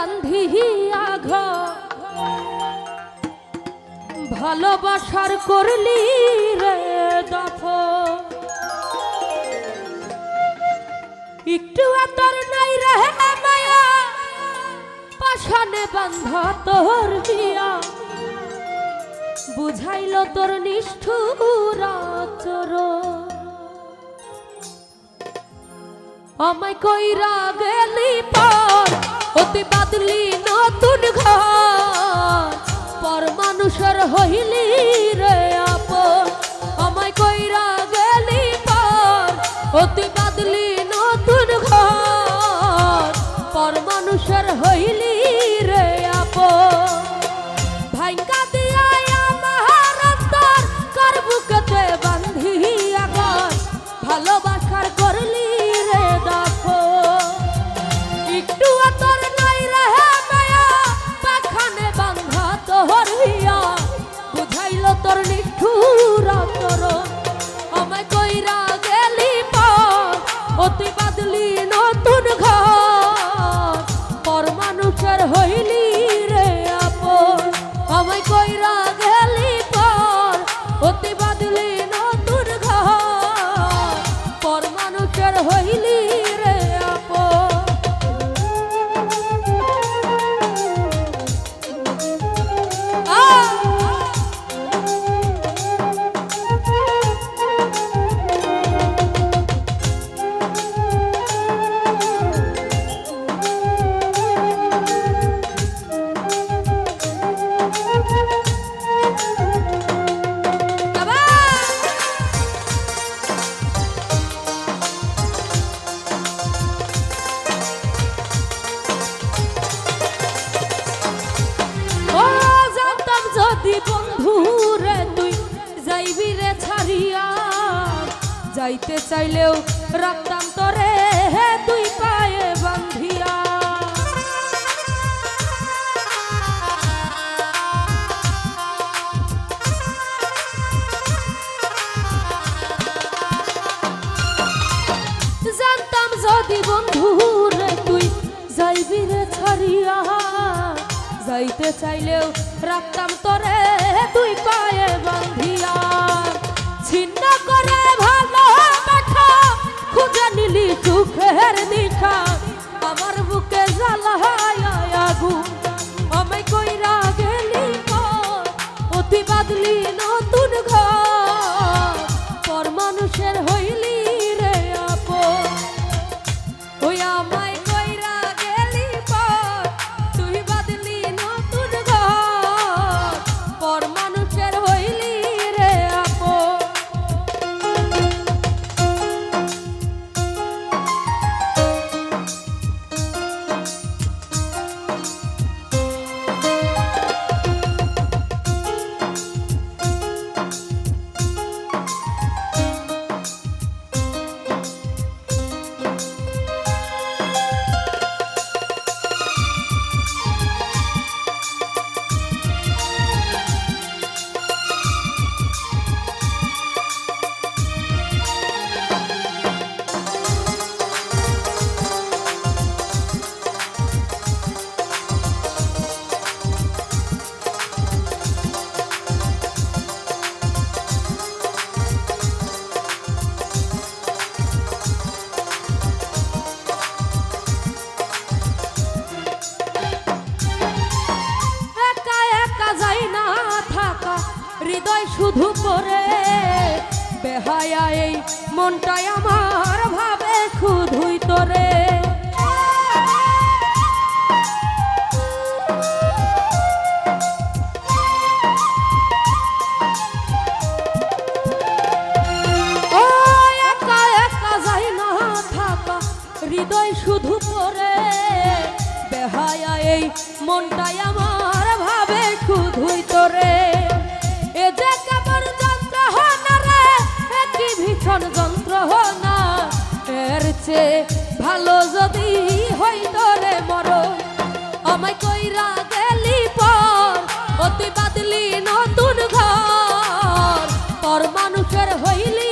বান্ধিয়া ঘর ভালোবাসার করলি রে দফন একটু আতর নাই রে মায়া পাশানে বান্ধা তোর দিয়া বুঝাইল তোর নিষ্ঠুর আচরণ আমায় কইরা গেলি পর অতি বাদলি নতুন ঘর পর মানুষের হইলি রে আপন আমায় কইরা গেলি পর অতি বাদলি নতুন ঘর পর মানুষের হইলি রে আপন ভাইঙ্গা দিয়া আমার অন্তর কার বুকেতে বান্ধিয়া ঘর ভালোবাসার করলি রে দফন একটু আতর নাই রে মায়া পাখানে বান্ধা তোর হিয়া বুঝাইল তোর নিষ্ঠুর আচরণ আমায় কইরা গেলি পর অতি বাদলি নতুন ঘর পর মানুষের হইলি রে আপন আমায় কইরা গেলি পর অতি বাদলি নতুন ঘর পর মানুষের হইলি রে আপন বন্ধুরে তুই যাইবি রে ছাড়িয়া যাইতে চাইলেও রাখতাম তোরে তুই পায়ে বান্ধিয়া জানতাম যদি বন্ধুরে তুই যাইবি রে ছাড়িয়া যাইতে চাইলেও রাখতাম তোরে তুই পায়ে বান্ধিয়া ছিন্ন করে ভালো দেখা খুঁজে নিলি সুখের দিশা আমার বুকে জ্বালায় আগুন আমায় কইরা গেলি পর অতি বাদলি নতুন ঘর পর মানুষের হইলি রে আপন ওই আমায় কইরা গেলি পর তুই বাদলি নতুন ঘর পর মানুষের হইলি রে আপন হৃদয় শুধু করে বেহায়া এই মনটাই আমার ভাবে শুধুই তোরে ও একা একা যাই না থাকা হৃদয় শুধু করে বেহায়া এই মনটাই আমার ভাবে শুধুই তোরে এ যে কেমন যন্ত্রণা রে কি ভীষণ যন্ত্রণা এর চেয়ে ভালো যদি হইতো রে মরণ আমায় কইরা গেলি পর অতি বাদলি নতুন ঘর পর মানুষের হইলি